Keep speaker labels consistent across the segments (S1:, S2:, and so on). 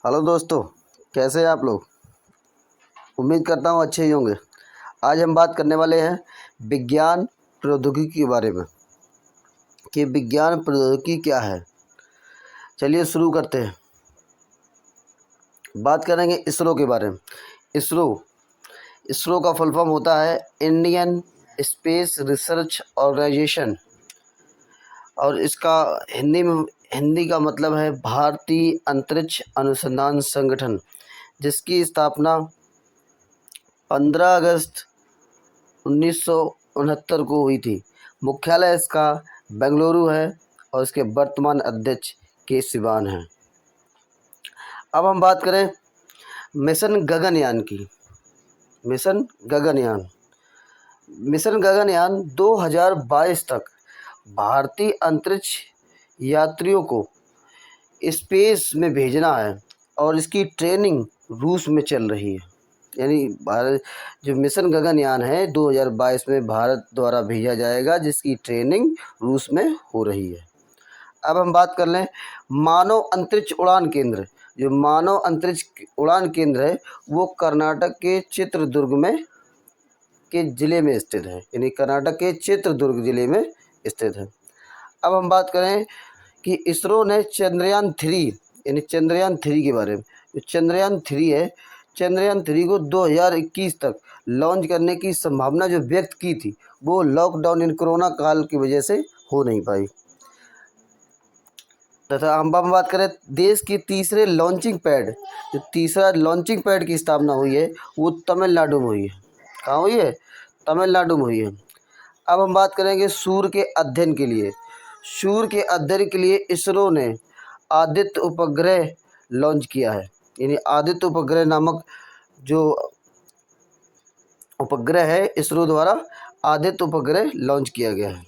S1: Hello दोस्तों, कैसे हैं आप लोग। उम्मीद करता हूँ अच्छे ही होंगे। आज हम बात करने वाले हैं विज्ञान प्रौद्योगिकी के बारे में कि विज्ञान प्रौद्योगिकी क्या है। चलिए शुरू करते हैं। बात करेंगे इसरो के बारे में। इसरो इसरो का फुल फॉर्म होता है इंडियन स्पेस रिसर्च ऑर्गेनाइजेशन, और इसका हिंदी का मतलब है भारतीय अंतरिक्ष अनुसंधान संगठन, जिसकी स्थापना 15 अगस्त 1969 को हुई थी। मुख्यालय इसका बेंगलुरु है और इसके वर्तमान अध्यक्ष के सिवान हैं। अब हम बात करें मिशन गगनयान की। मिशन गगनयान मिशन गगनयान 2022 तक भारतीय अंतरिक्ष यात्रियों को स्पेस में भेजना है और इसकी ट्रेनिंग रूस में चल रही है। यानी भारत जो मिशन गगनयान है 2022 में भारत द्वारा भेजा जाएगा, जिसकी ट्रेनिंग रूस में हो रही है। अब हम बात कर लें मानव अंतरिक्ष उड़ान केंद्र। जो मानव अंतरिक्ष उड़ान केंद्र है वो कर्नाटक के चित्रदुर्ग जिले में स्थित है। यानी कर्नाटक के चित्रदुर्ग जिले में स्थित है। अब हम बात करें कि इसरो ने चंद्रयान 3 यानी चंद्रयान 3 के बारे में। जो चंद्रयान 3 है, चंद्रयान 3 को 2021 तक लॉन्च करने की संभावना जो व्यक्त की थी, वो लॉकडाउन इन कोरोना काल की वजह से हो नहीं पाई। तथा हम बात करें देश की तीसरे लॉन्चिंग पैड, जो तीसरा लॉन्चिंग पैड की स्थापना हुई है वो तमिलनाडु में हुई है। कहाँ हुई है? तमिलनाडु में हुई है। अब हम बात करेंगे सूर्य के अध्ययन के लिए। सूर्य के अध्ययन के लिए इसरो ने आदित्य उपग्रह लॉन्च किया है। यानी आदित्य उपग्रह नामक जो उपग्रह है, इसरो द्वारा आदित्य उपग्रह लॉन्च किया गया है।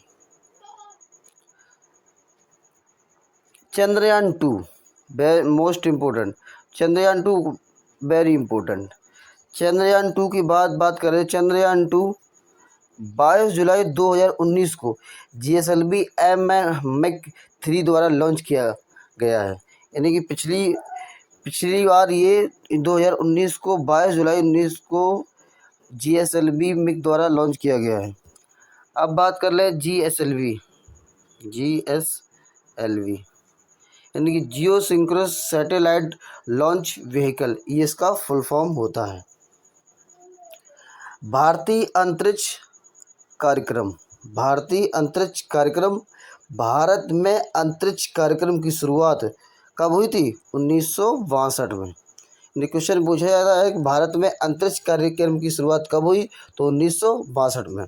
S1: Chandrayaan 2 most important. Chandrayaan 2 very important. Chandrayaan 2 की बात करें। चंद्रयान 2 22 जुलाई 2019 को GSLV MK 3 द्वारा लॉन्च किया गया है। यानी कि पिछली बार ये 2019 को 22 जुलाई 19 को GSLV MK द्वारा लॉन्च किया गया है। अब बात कर ले GSLV यानी कि जियो सिंक्रोनस सैटेलाइट लॉन्च व्हीकल, ये इसका फुल फॉर्म होता है। भारतीय अंतरिक्ष कार्यक्रम। भारत में अंतरिक्ष कार्यक्रम की शुरुआत कब हुई थी? 1962 में। क्वेश्चन पूछा जाता है कि भारत में अंतरिक्ष कार्यक्रम की शुरुआत कब हुई, तो 1962 में।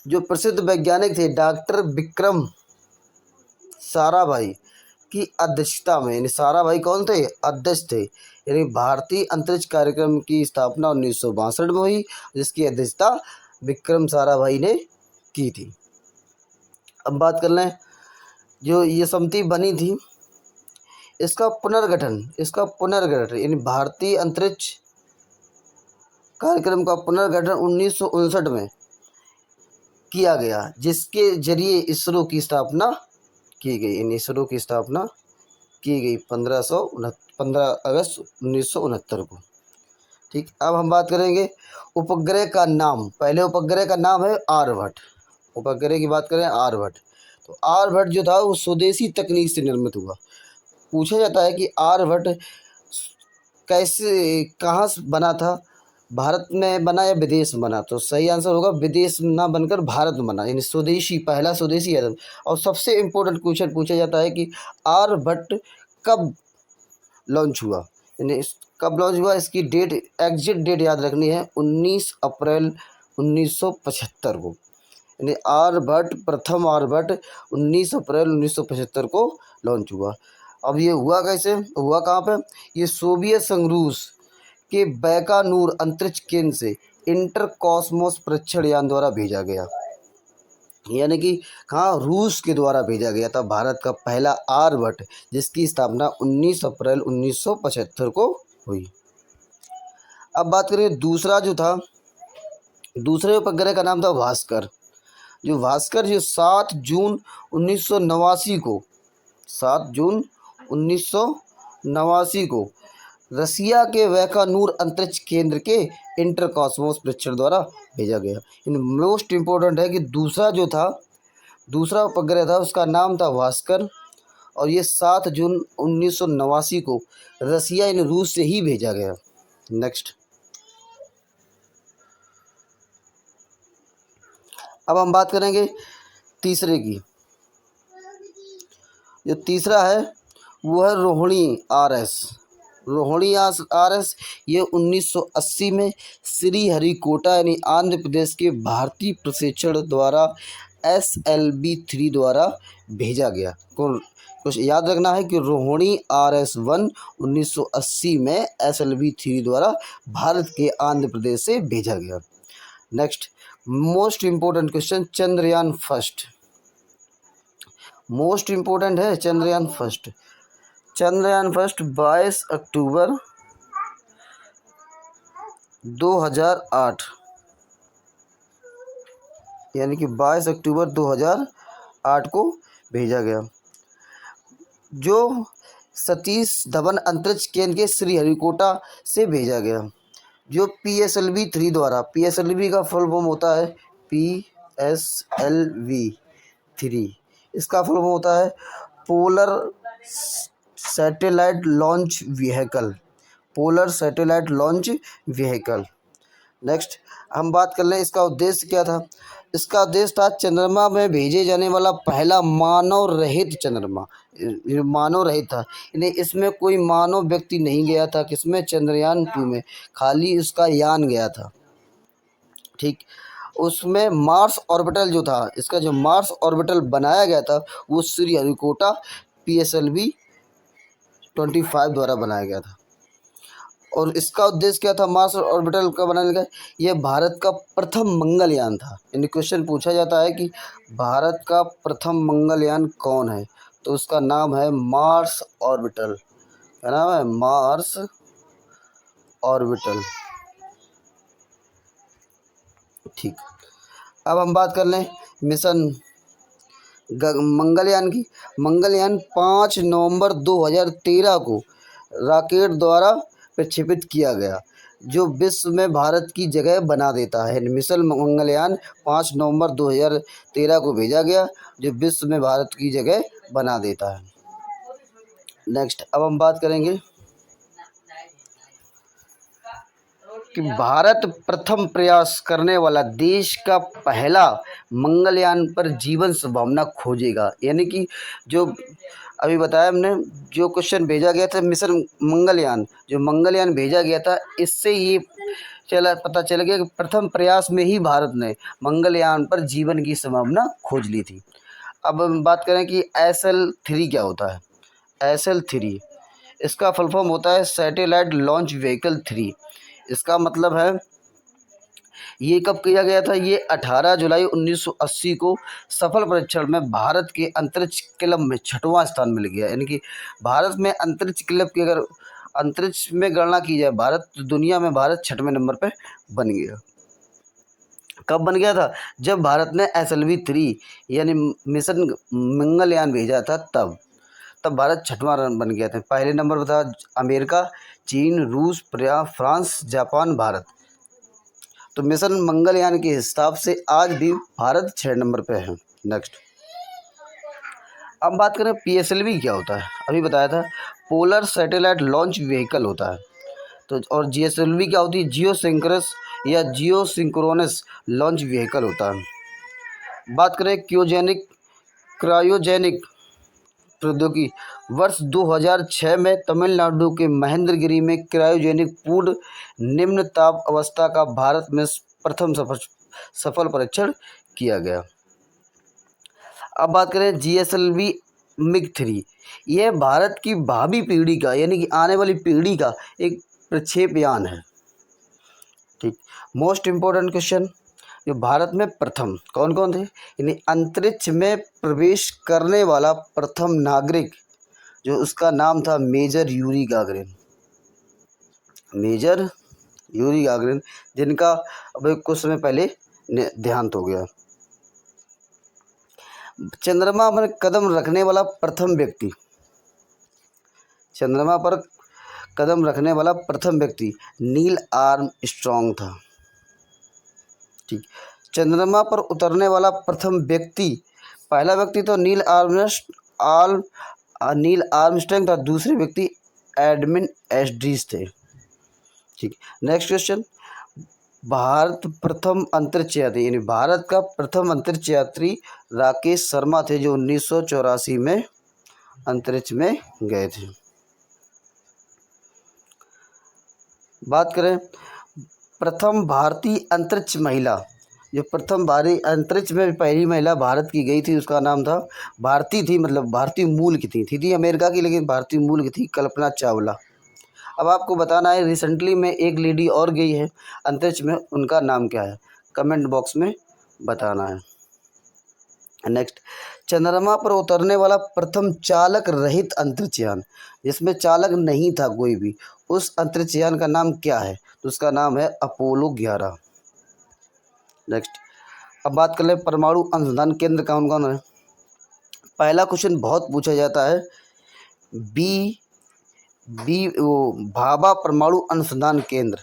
S1: जो प्रसिद्ध वैज्ञानिक थे डॉक्टर विक्रम साराभाई की अध्यक्षता में, यानी साराभाई कौन थे? अध्यक्ष थे। यानी भारतीय अंतरिक्ष कार्यक्रम की स्थापना 1962 में हुई, जिसकी अध्यक्षता विक्रम साराभाई ने की थी। अब बात कर लें जो ये समिति बनी थी, इसका पुनर्गठन यानी भारतीय अंतरिक्ष कार्यक्रम का पुनर्गठन 1959 में किया गया, जिसके जरिए इसरो की स्थापना की गई। यानी इसरो की स्थापना की गई 15 अगस्त 1969 को। ठीक। अब हम बात करेंगे उपग्रह का नाम। पहले उपग्रह का नाम है आर्यभट्ट। उपग्रह की बात करें आर्यभट्ट, तो आर्यभट्ट जो था वो स्वदेशी तकनीक से निर्मित हुआ। पूछा जाता है कि आर्यभट्ट कहाँ से बना था, भारत में बना या विदेश में बना? तो सही आंसर होगा विदेश में ना बनकर भारत में बना, यानी स्वदेशी, पहला स्वदेशी है। और सबसे इम्पोर्टेंट क्वेश्चन पूछा जाता है कि आर्यभट्ट कब लॉन्च हुआ, यानी कब लॉन्च हुआ, इसकी डेट, एग्जैक्ट डेट याद रखनी है, 19 अप्रैल 1975 को। यानी प्रथम आर्यभट्ट 19 अप्रैल 1975 को लॉन्च हुआ। अब ये हुआ कैसे? हुआ कहाँ पे? ये सोवियत संघ रूस के बैकानूर अंतरिक्ष केंद्र से इंटर कॉस्मोस परीक्षण यान द्वारा भेजा गया। यानी कि कहाँ? रूस के द्वारा भेजा गया था भारत का पहला आर्यभट्ट, जिसकी स्थापना 19 अप्रैल 1975 को हुई। अब बात करें दूसरा जो था, दूसरे उपग्रह का नाम था भास्कर। जो 7 जून 1989 को 7 जून 1989 को रसिया के वैकानूर अंतरिक्ष केंद्र के इंटरकॉस्मोस परीक्षण द्वारा भेजा गया। इन मोस्ट इम्पोर्टेंट है कि दूसरा उपग्रह था, उसका नाम था भास्कर, और ये 7 जून 1989 को रसिया रूस से ही भेजा गया। नेक्स्ट, अब हम बात करेंगे तीसरे की। जो तीसरा है वो है रोहिणी आर एस। ये 1980 में श्रीहरिकोटा यानी आंध्र प्रदेश के भारतीय प्रशिक्षण द्वारा SLV-3 द्वारा भेजा गया। कुछ याद रखना है कि रोहिणी RS-1 1980 में SLV-3 द्वारा भारत के आंध्र प्रदेश से भेजा गया। Next, most important question, Chandrayaan first. Most important है चंद्रयान फर्स्ट। 22 अक्टूबर 2008 यानी कि 22 अक्टूबर 2008 को भेजा गया, जो सतीश धवन अंतरिक्ष केंद्र के श्रीहरिकोटा से भेजा गया, जो PSLV-3 द्वारा, PSLV का फुल फॉर्म होता है PSLV-3, इसका फुल फॉर्म होता है polar satellite launch vehicle. Next, हम बात कर लें इसका उद्देश्य क्या था। इसका उद्देश्य था चंद्रमा में भेजे जाने वाला पहला मानव रहित चंद्रमा, मानव रहित था, यानी इसमें कोई मानव व्यक्ति नहीं गया था। किसमें? चंद्रयान 2 में, खाली उसका यान गया था। ठीक, उसमें मार्स ऑर्बिटल जो था, इसका जो मार्स ऑर्बिटल बनाया गया था वो श्रीहरिकोटा PSLV-25 द्वारा बनाया गया था। और इसका उद्देश्य क्या था मार्स ऑर्बिटल का बनाने का? यह भारत का प्रथम मंगलयान था। यानी क्वेश्चन पूछा जाता है कि भारत का प्रथम मंगलयान कौन है, तो उसका नाम है मार्स ऑर्बिटल। क्या नाम है? Mars orbital. ठीक, अब हम बात कर लें मिशन मंगलयान की। मंगलयान 5 नवंबर 2013 को रॉकेट द्वारा प्रक्षेपित किया गया, जो विश्व में भारत की जगह बना देता है। मिशन मंगलयान 5 नवंबर 2013 को भेजा गया, जो विश्व में भारत की जगह बना देता है। नेक्स्ट, अब हम बात करेंगे कि भारत प्रथम प्रयास करने वाला देश का पहला मंगलयान पर जीवन संभावना खोजेगा। यानी कि जो अभी बताया हमने, जो क्वेश्चन भेजा गया था मिशन मंगलयान, जो मंगलयान भेजा गया था, इससे ये पता चल गया कि प्रथम प्रयास में ही भारत ने मंगलयान पर जीवन की संभावना खोज ली थी। अब हम बात करें कि SL-3 क्या होता है। SL-3 इसका फुल फॉर्म होता है सैटेलाइट लॉन्च व्हीकल 3। इसका मतलब है ये कब किया गया था? ये 18 जुलाई 1980 को सफल परीक्षण में भारत के अंतरिक्ष क्लब में 6वां स्थान मिल गया। यानी कि भारत में अंतरिक्ष क्लब की अगर अंतरिक्ष में गणना की जाए भारत, तो दुनिया में भारत 6वें नंबर पे बन गया। कब बन गया था? जब भारत ने SLV-3 यानी मिशन मंगलयान भेजा था, तब भारत 6वां बन गया था। पहले नंबर पर था अमेरिका, चीन, रूस, फ्रांस, जापान, भारत। तो मिशन मंगलयान के हिसाब से आज भी भारत 6 नंबर पे है। नेक्स्ट, अब बात करें PSLV क्या होता है। अभी बताया था पोलर सैटेलाइट लॉन्च व्हीकल होता है। तो और GSLV क्या होती है? जियोसिंक्रोनस लॉन्च व्हीकल होता है। बात करें क्रायोजेनिक प्रौद्योगिकी, वर्ष 2006 में तमिलनाडु के महेंद्रगिरी में क्रायोजेनिक पूर्ण निम्न ताप अवस्था का भारत में प्रथम सफल परीक्षण किया गया। अब बात करें GSLV MiG-3, यह भारत की भावी पीढ़ी का यानी कि आने वाली पीढ़ी का एक प्रक्षेपयान है। ठीक, मोस्ट इम्पोर्टेंट क्वेश्चन, जो भारत में प्रथम कौन कौन थे, यानी अंतरिक्ष में प्रवेश करने वाला प्रथम नागरिक, जो उसका नाम था मेजर यूरी गागरिन, जिनका अभी कुछ समय पहले देहांत हो गया। चंद्रमा पर कदम रखने वाला प्रथम व्यक्ति, चंद्रमा पर कदम रखने वाला प्रथम व्यक्ति नील आर्मस्ट्रॉन्ग था। ठीक। चंद्रमा पर उतरने वाला प्रथम व्यक्ति, पहला व्यक्ति तो नील आर्मस्ट्रॉन्ग था, दूसरे व्यक्ति एडमिन एल्ड्रिच थे। ठीक। नेक्स्ट क्वेश्चन, भारत प्रथम अंतरिक्ष यात्री, यानी भारत का प्रथम अंतरिक्ष यात्री राकेश शर्मा थे, जो 1984 में अंतरिक्ष में गए थे। बात करें प्रथम भारतीय अंतरिक्ष महिला, जो प्रथम भारतीय अंतरिक्ष में पहली महिला भारत की गई थी, उसका नाम था, भारतीय थी, मतलब भारतीय मूल की थी अमेरिका की, लेकिन भारतीय मूल की थी, कल्पना चावला। अब आपको बताना है रिसेंटली में एक लेडी और गई है अंतरिक्ष में, उनका नाम क्या है, कमेंट बॉक्स में बताना है। नेक्स्ट, चंद्रमा पर उतरने वाला प्रथम चालक रहित अंतरिक्ष यान, जिसमें चालक नहीं था कोई भी, उस अंतरिक्ष यान का नाम क्या है, तो उसका नाम है अपोलो 11। नेक्स्ट, अब बात कर ले परमाणु अनुसंधान केंद्र कौन कौन है। पहला क्वेश्चन बहुत पूछा जाता है, भाभा परमाणु अनुसंधान केंद्र,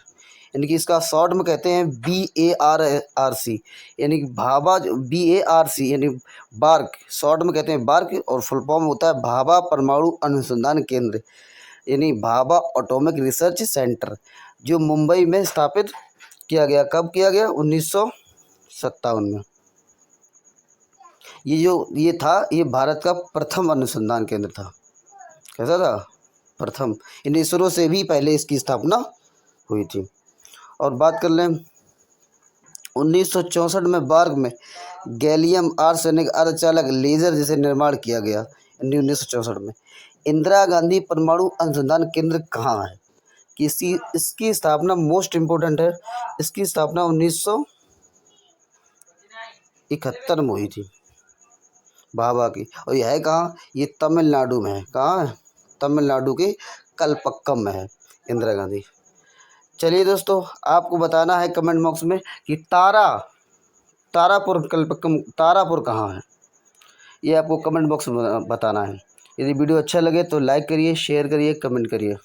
S1: यानी कि इसका शॉर्ट में कहते हैं BARC, यानी कि भाभा, BARC यानी बार्क, शॉर्ट में कहते हैं बार्क, और फुल फॉर्म होता है भाभा परमाणु अनुसंधान केंद्र, यानी भाभा एटॉमिक रिसर्च सेंटर, जो मुंबई में स्थापित किया गया। कब किया गया? 1957 में। ये था, ये भारत का प्रथम अनुसंधान केंद्र था। कैसा था? प्रथम। इन इसरो से भी पहले इसकी स्थापना हुई थी। और बात कर लें 1964 में बार्क में गैलियम आर्सेनिक अर्धचालक लेजर जिसे निर्माण किया गया 1964 में। इंदिरा गांधी परमाणु अनुसंधान केंद्र कहाँ है? कि इसकी स्थापना मोस्ट इम्पोर्टेंट है, इसकी स्थापना 1971 में हुई थी भाभा की। और यह है कहाँ? ये तमिलनाडु में है। कहाँ है? तमिलनाडु के कलपक्कम में है इंदिरा गांधी। चलिए दोस्तों, आपको बताना है कमेंट बॉक्स में कि तारापुर कहाँ है, ये आपको कमेंट बॉक्स में बताना है। यदि वीडियो अच्छा लगे तो लाइक करिए, शेयर करिए, कमेंट करिए।